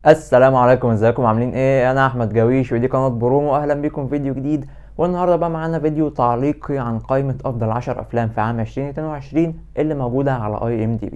السلام عليكم، ازيكم عاملين ايه؟ انا احمد جويش ودي قناه برومو. اهلا بيكم في فيديو جديد. والنهارده بقى معانا فيديو تعليقي عن قائمه افضل 10 افلام في عام 2022 اللي موجوده على IMDb.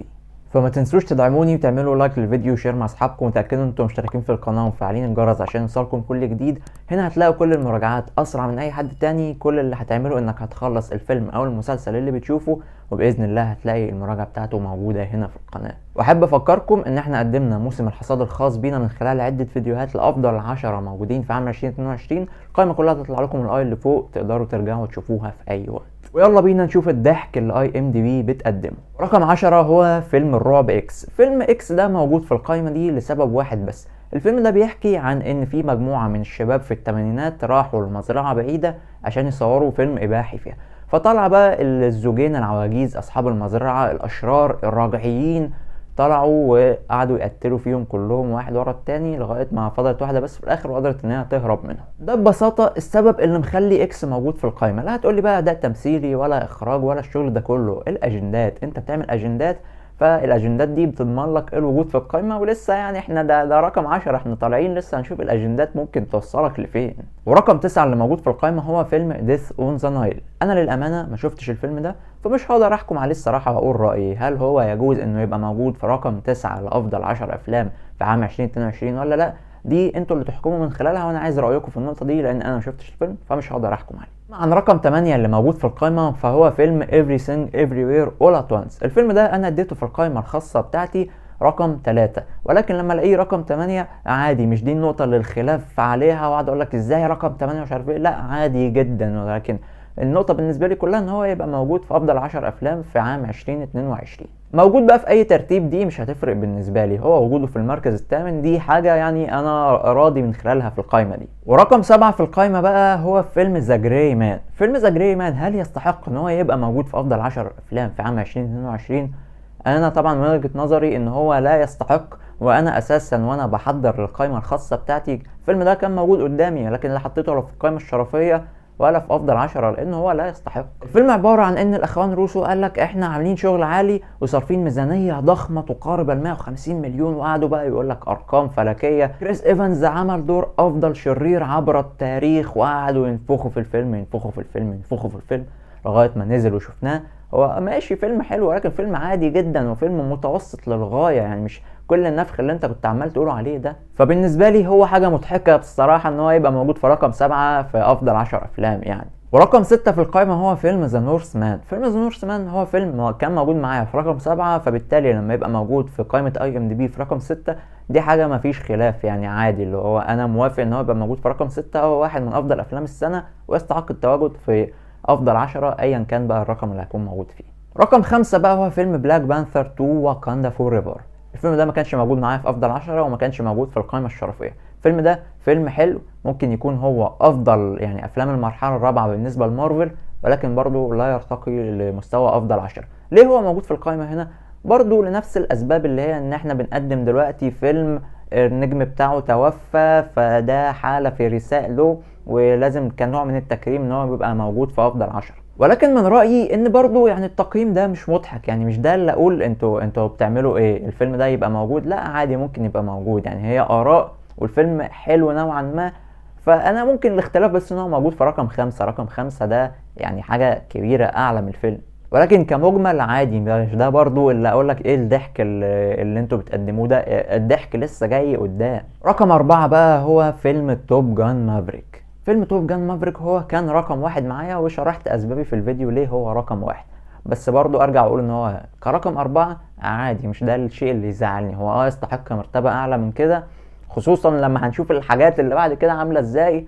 فما تنسوش تدعموني وتعملوا لايك للفيديو وشير مع اصحابكم، وتاكدوا انتم مشتركين في القناه ومفعلين الجرس عشان يوصلكم كل جديد. هنا هتلاقوا كل المراجعات اسرع من اي حد تاني. كل اللي هتعمله انك هتخلص الفيلم او المسلسل اللي بتشوفه، وباذن الله هتلاقي المراجعه بتاعته موجوده هنا في القناه. واحب افكركم ان احنا قدمنا موسم الحصاد الخاص بينا من خلال عده فيديوهات لافضل 10 موجودين في عام 2022. القائمه كلها تطلع لكم الاي اللي فوق، تقدروا ترجعوا تشوفوها في اي وقت. ويلا بينا نشوف الضحك اللي IMDb بتقدمه. رقم 10 هو فيلم الرعب اكس. فيلم اكس ده موجود في القائمه دي لسبب واحد بس. الفيلم ده بيحكي عن ان في مجموعه من الشباب في الثمانينات راحوا لمزرعه بعيده عشان يصوروا فيلم اباحي فيها. فطلع بقى الزوجين العواجيز اصحاب المزرعه الاشرار الراجعيين، طلعوا وقعدوا يقتلوا فيهم كلهم واحد ورا التاني لغايه ما فضلت واحده بس في الاخر وقدرت ان هي تهرب منهم. ده ببساطه السبب اللي مخلي اكس موجود في القائمه. لا هتقولي بقى ده تمثيلي ولا اخراج ولا الشغل ده كله، الاجندات. انت بتعمل اجندات، فالاجندات دي بتضمن لك الوجود في القائمه. ولسه يعني احنا ده رقم 10، احنا طالعين لسه هنشوف الاجندات ممكن توصلك لفين. ورقم 9 اللي موجود في القائمه هو فيلم ديث اون ذا نايل. انا للامانه ما شفتش الفيلم ده، فمش هقدر احكم عليه الصراحه واقول رايي هل هو يجوز انه يبقى موجود في رقم 9 لافضل 10 افلام في عام 2022 ولا لا. دي انتوا اللي تحكموا من خلالها، وانا عايز رايكم في النقطه دي لان انا ما شفتش الفيلم فمش هقدر احكم عليه. عن رقم 8 اللي موجود في القائمه فهو فيلم Everything Everywhere All at Once. الفيلم ده انا اديته في القائمه الخاصه بتاعتي رقم 3، ولكن لما الاقيه رقم 8 عادي. مش دي النقطه اللي الخلاف عليها واقعد اقول لك ازاي رقم 8 مش عارف ايه، لا عادي جدا. ولكن النقطة بالنسبة لي كلها ان هو يبقى موجود في افضل 10 افلام في عام 2022. موجود بقى في اي ترتيب دي مش هتفرق بالنسبة لي، هو وجوده في المركز الثامن دي حاجة يعني انا راضي من خلالها في القائمة دي. ورقم 7 في القائمة بقى هو فيلم ذا جراي مان. فيلم ذا جراي مان هل يستحق ان هو يبقى موجود في افضل 10 افلام في عام 2022؟ انا طبعا من وجهة نظري ان هو لا يستحق. وانا اساسا وانا بحضر القائمة الخاصة بتاعتي الفيلم ده كان موجود قدامي، لكن اللي حطيته له في القائمة الشرفية ولا في افضل 10 لان هو لا يستحق. الفيلم عباره عن ان الاخوان روسو قال لك احنا عاملين شغل عالي وصارفين ميزانيه ضخمه تقارب ال 150 مليون، وقعدوا بقى يقول لك ارقام فلكيه. كريس ايفنز عمل دور افضل شرير عبر التاريخ، وقعدوا ينفخوا في الفيلم ينفخوا في الفيلم ينفخوا في الفيلم لغايه ما نزل وشفناه. هو ماشي فيلم حلو ولكن فيلم عادي جدا وفيلم متوسط للغايه، يعني مش كل النفخ اللي انت كنت عمال تقوله عليه ده. فبالنسبه لي هو حاجه مضحكه بصراحه ان هو يبقى موجود في رقم 7 في افضل 10 افلام يعني. ورقم 6 في القائمة هو فيلم ذا نورث مان. فيلم ذا نورث مان هو فيلم كان موجود معايا في رقم 7، فبالتالي لما يبقى موجود في قائمة IMDb في رقم 6 دي حاجة مفيش خلاف يعني عادي. اللي هو أنا موافق إن هو يبقى موجود في رقم 6، هو واحد من أفضل أفلام السنة ويستحق التواجد في أفضل 10 أيا كان بقى الرقم اللي هيكون موجود فيه. رقم 5 بقى هو فيلم بلاك بانثر 2 واكاندا فور ايفر. الفيلم ده ما كانش موجود معايا في افضل 10 وما كانش موجود في القائمه الشرفيه. الفيلم ده فيلم حلو، ممكن يكون هو افضل يعني افلام المرحله الرابعه بالنسبه لمارفل، ولكن برضه لا يرتقي لمستوى افضل 10. ليه هو موجود في القائمه هنا؟ برضه لنفس الاسباب اللي هي ان احنا بنقدم دلوقتي فيلم النجم بتاعه توفى، فده حاله في رثاء له ولازم كنوع من التكريم ان هو بيبقى موجود في افضل 10. ولكن من رأيي ان برضو يعني التقييم ده مش مضحك، يعني مش ده اللي اقول انتوا بتعملوا ايه الفيلم ده يبقى موجود. لا عادي ممكن يبقى موجود، يعني هي اراء والفيلم حلو نوعا ما. فانا ممكن الاختلاف بس ان هو موجود في رقم 5. رقم 5 ده يعني حاجة كبيرة اعلى من الفيلم، ولكن كمجمل عادي. مش ده برضو اللي اقول لك ايه الضحك اللي انتوا بتقدموه ده، الضحك لسه جاي قدام. رقم 4 بقى هو فيلم توب جان مافريك. فيلم توب جان مافريك هو كان رقم 1 معايا وشرحت اسبابي في الفيديو ليه هو رقم 1. بس برضو ارجع اقول ان هو كرقم 4 عادي، مش ده الشيء اللي يزعلني. هو يستحق مرتبة اعلى من كده، خصوصا لما هنشوف الحاجات اللي بعد كده عاملة ازاي.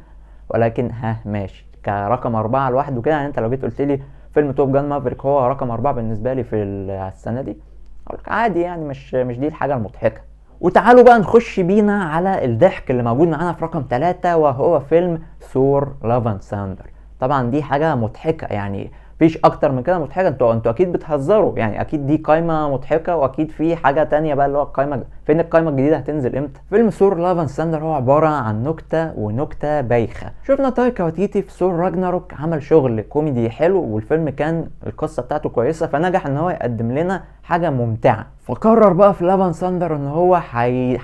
ولكن ماشي كرقم 4 لوحده كده. يعني انت لو جيت قلت لي فيلم توب جان مافريك هو رقم 4 بالنسبة لي في السنة دي، اقول لك عادي يعني مش دي الحاجة المضحكة. وتعالوا بقى نخش بينا على الضحك اللي موجود معانا في رقم 3 وهو فيلم ثور لاف اند ساندر. طبعا دي حاجة مضحكة، يعني مفيش اكتر من كده مضحكة. انتوا اكيد بتهزروا، يعني اكيد دي قائمة مضحكة واكيد في حاجة تانية بقى اللي هو القائمة فين القائمه الجديده هتنزل امتى؟ فيلم ثور لاف اند ثاندر هو عباره عن نكته ونكته بايخه. شفنا تايكا واتيتي في ثور راجناروك عمل شغل كوميدي حلو، والفيلم كان القصه بتاعته كويسه، فنجح ان هو يقدم لنا حاجه ممتعه. فقرر بقى في لاف اند ثاندر ان هو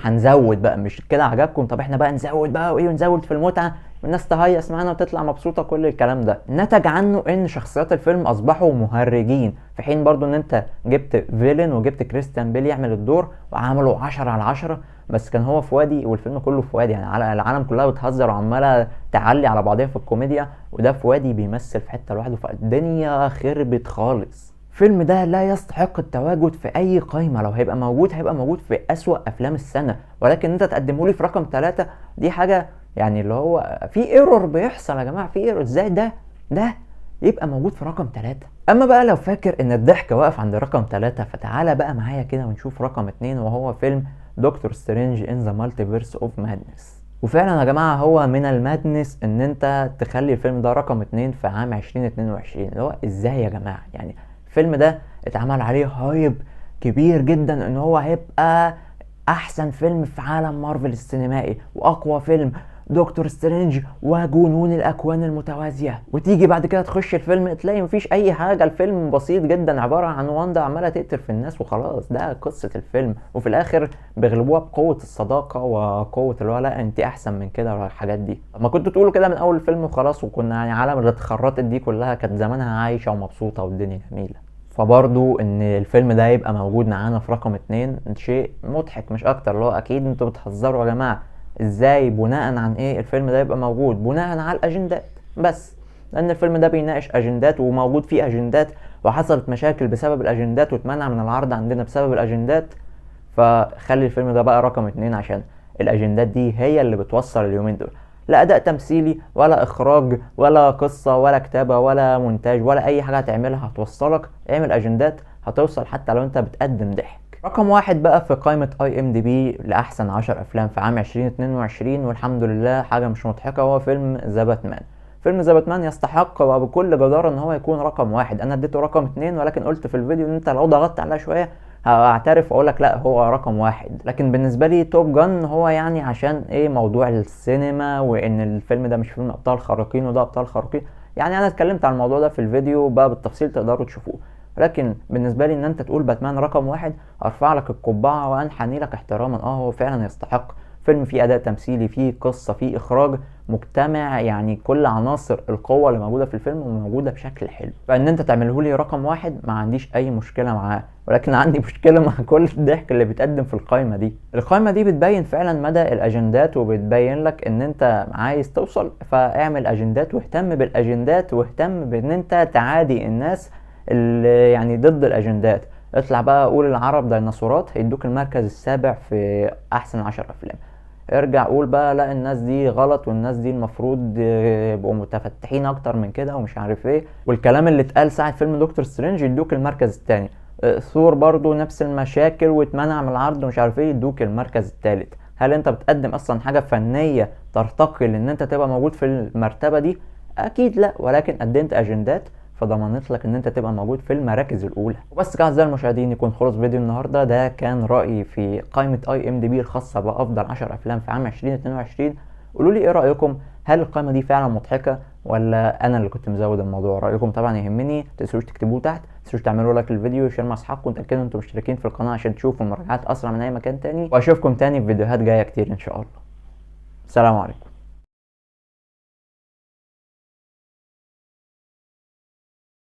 هنزود بقى، مش كده عجبكم؟ طب احنا بقى نزود بقى وايه، ونزود في المتعه والناس تهيص معانا وتطلع مبسوطه. كل الكلام ده نتج عنه ان شخصيات الفيلم اصبحوا مهرجين، في حين برضو ان انت جبت فيلن وجبت كريستيان بيل يعمل الدور وعملوا 10/10، بس كان هو في وادي والفيلم كله في وادي، يعني على العالم كلها بتهزر وعماله تعلي على بعضها في الكوميديا، وده في وادي بيمثل في حته لوحده، فالدنيا خربت خالص. الفيلم ده لا يستحق التواجد في اي قائمه، لو هيبقى موجود هيبقى موجود في اسوأ افلام السنه، ولكن انت تقدمه لي في رقم 3 دي حاجه يعني اللي هو في ايرور بيحصل يا جماعه، في ايرور ازاي ده يبقى موجود في رقم 3. اما بقى لو فاكر ان الضحك واقف عند رقم 3، فتعالى بقى معايا كده ونشوف رقم 2، وهو فيلم دكتور سترينج ان ذا مالتيفيرس اوف مادنس. وفعلا يا جماعه هو من المادنس ان انت تخلي الفيلم ده رقم 2 في عام 2022، اللي هو ازاي يا جماعه؟ يعني الفيلم ده اتعمل عليه هايب كبير جدا ان هو هيبقى احسن فيلم في عالم مارفل السينمائي واقوى فيلم، دكتور سترينج وجنون الاكوان المتوازيه، وتيجي بعد كده تخش الفيلم تلاقي مفيش اي حاجه. الفيلم بسيط جدا، عباره عن واندا عماله تقتل في الناس وخلاص، ده قصه الفيلم. وفي الاخر بيغلبوها بقوه الصداقه وقوه اللي هو لا انت احسن من كده والحاجات دي. ما كنتوا تقولوا كده من اول الفيلم وخلاص، وكنا يعني عالم اللي اتخرطت دي كلها كانت زمانها عايشه ومبسوطه والدنيا جميله. فبرضو ان الفيلم ده يبقى موجود معانا في رقم 2 شيء مضحك مش اكتر، اللي هو اكيد انتوا بتهزروا يا جماعه. ازاي؟ بناء عن ايه الفيلم ده يبقى موجود؟ بناء على الاجندات بس، لان الفيلم ده بيناقش اجندات وموجود فيه اجندات، وحصلت مشاكل بسبب الاجندات واتمنع من العرض عندنا بسبب الاجندات. فخلي الفيلم ده بقى رقم 2 عشان الاجندات دي هي اللي بتوصل اليومين دول. لا اداء تمثيلي ولا اخراج ولا قصة ولا كتابة ولا مونتاج ولا اي حاجة هتعملها هتوصلك. اعمل اجندات هتوصل حتى لو انت بتقدم ضحك. رقم 1 بقى في قائمة IMDb لأحسن 10 أفلام في عام 2022، والحمد لله حاجة مش مضحكة، هو فيلم ذا باتمان. فيلم ذا باتمان يستحق وبكل جدارة ان هو يكون رقم 1. انا اديته رقم 2، ولكن قلت في الفيديو ان انت لو ضغطت عليها شوية هعترف واقولك لا هو رقم 1. لكن بالنسبة لي توب جان هو يعني عشان ايه؟ موضوع السينما، وان الفيلم ده مش فيلم ابطال خارقين وده ابطال خارقين. يعني انا اتكلمت عن الموضوع ده في الفيديو بقى بالتفصيل تقدروا تشوفوه. لكن بالنسبه لي ان انت تقول باتمان رقم 1 ارفع لك القبعه وانحني لك احتراما. هو فعلا يستحق. فيلم فيه اداء تمثيلي، فيه قصه، فيه اخراج مجتمع، يعني كل عناصر القوه اللي موجوده في الفيلم وموجوده بشكل حلو. فان انت تعمله لي رقم 1 ما عنديش اي مشكله معاه، ولكن عندي مشكله مع كل الضحك اللي بيتقدم في القائمه دي. القائمه دي بتبين فعلا مدى الاجندات، وبتبين لك ان انت عايز توصل، فاعمل اجندات واهتم بالاجندات، واهتم بان انت تعادي الناس اللي يعني ضد الاجندات. اطلع بقى قول العرب ديناصورات هيدوك المركز السابع في احسن 10 افلام. ارجع قول بقى لا الناس دي غلط والناس دي المفروض يبقوا متفتحين اكتر من كده ومش عارف ايه، والكلام اللي اتقال ساعة فيلم دكتور سترينج يدوك المركز الثاني. ثور برضو نفس المشاكل واتمنع من العرض ومش عارف ايه، يدوك المركز الثالث. هل انت بتقدم اصلا حاجة فنية ترتقي لان انت تبقى موجود في المرتبة دي؟ اكيد لا، ولكن قدمت اجندات فضمنت لك ان انت تبقى موجود في المراكز الاولى. وبس كده اعزائي المشاهدين، يكون خلص فيديو النهارده. ده كان رايي في قائمه IMDb الخاصه بافضل 10 افلام في عام 2022. قولوا لي ايه رايكم؟ هل القائمه دي فعلا مضحكه ولا انا اللي كنت مزود الموضوع؟ رايكم طبعا يهمني، متنسوش تكتبوه تحت، متنسوش تعملوا لايك للفيديو وشير مع اصحابكم، وتاكدوا انتم مشتركين في القناه عشان تشوفوا المراجعات اسرع من اي مكان تاني. واشوفكم تاني في فيديوهات جايه كتير ان شاء الله. سلام عليكم.